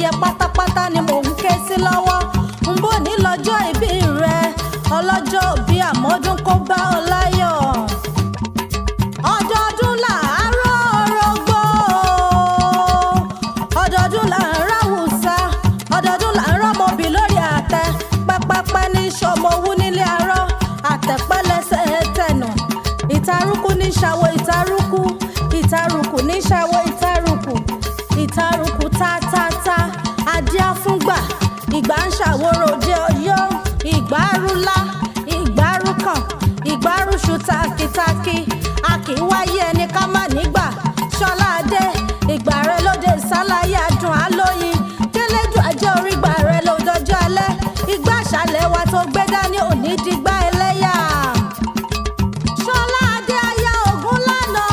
ẹyẹ pátápátá ni mò ń ké sí lọ́wọ́. ń bò ní lọ́jọ́ ìbí rẹ ọlọ́jọ́ bí àmọ́dún kó bá ọ láyọ̀. ọdọọdún làárọ̀ orógbó ọdọọdún làárọ̀ àwùsá ọdọọdún làárọ̀ mọ́bì lórí àtẹ pápápá ní sọmọwú nílé arọ́ àtẹ̀pẹ́lẹsẹ̀ tẹ̀nà ìtarùkù ní ṣàwọ̀ ìtarùkù ìtarùkù ní ṣàwọ̀ ìtarùkù ìtarùkù tátátá adíá fúngbà ìgbà ń ṣàwòrò òde Ọ̀yọ́ ìgbárùlá ìgbárùkàn ìgbárùṣù takitaki a kì í wáyé ẹni ká má nígbà ṣọlá adé ìgbà rẹ lóde sáláyé adùn alóyin kélédùn ajé orígbà rẹ lójọjọ́ alẹ́ ìgbà àṣálẹ́ wa tó gbé dání òní dìgbà ẹlẹ́yà. ṣọlá adé aya Ògúnlànà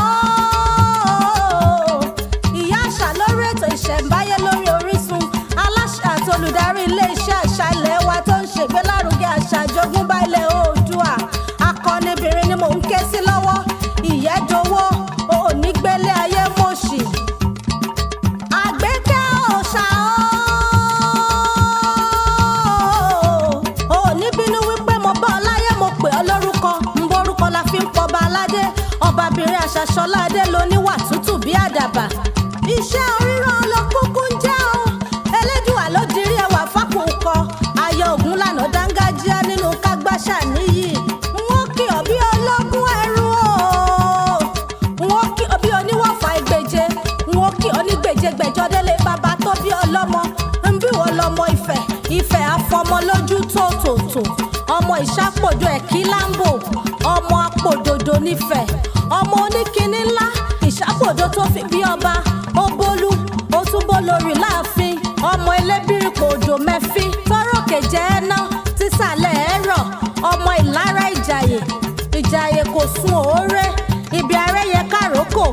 ìyá àṣà lórí ètò ìṣẹ̀ǹbáyé lórí Orísun aláṣẹ àti olùdarí iléeṣẹ́ àṣà ilẹ̀ wa tó ń ṣègbélárugẹ àṣà àjogúnbá ilẹ̀ Oòduà akọnibìnrin ni mò ń ké sí lọ́wọ́ ìyẹ́dowó onígbélé ayé mọ̀ṣì àgbékẹ́ òòṣà oníbínú wípé mo bá ọ láyé mo pè ọ lórúkọ ń borúkọ la fi ń pọba aládé ọbabìnrin àṣà Ṣọlá Adé lóníwà tútù bí àdàbà iṣẹ́ oríran ló kúkú ń jẹ́ o Elédùà ló dirí ẹwà fákòókọ ayọ̀ Ògúnlànà dángájíá nínú kágbáṣà níyì wọ́n kí ọ bí ológun ẹrú o wọ́n kí ọ bí oníwọ̀fà ìgbèje wọ́n kí ọ ní gbèjégbèjọ délé bàbá tó bí ọlọ́mọ ń bí wọ́n lọ́mọ Ifẹ̀ Ifẹ̀ àfọmọ lójú tòótòótò ọmọ ìṣàpòdò ẹ̀kí láńbò ọmọ apòdòdò nífẹ̀ ọmọ oníkíní ńlá ìṣàpòdò tó fi bí ọba ó bólú ó túbọ̀ lórí láàfin ọmọ elébìrìpò odò mẹ́fí tọ́rọ̀kè jẹ́ ẹ́ná tísàlẹ̀ ẹ̀rọ ọmọ ìlara ìjàyè ìjàyè kò sun òóré ibi arẹ́yẹ káròkò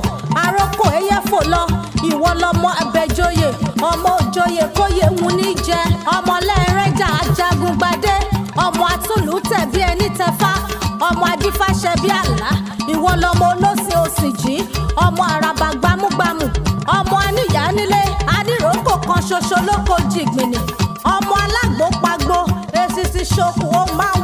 àròkò ẹyẹ fò lọ ìwọ lọmọ abẹjọyè ọmọ òjòyè kóyè wù ní jẹ ọmọ lẹ́ẹ̀rẹ́jà ajagungbadé ọmọ atúlùtẹ̀ bí ẹni tẹfá ọmọ adífáṣẹ bí àlá ìwọ lọmọ olóṣè òsìjì ọmọ àràbà gbámúgbámú ọmọ aníyá nílé adíròkò kan ṣoṣo lóko jìgbìnì ọmọ alágbó pagbo èsì ti ṣokùn ó máa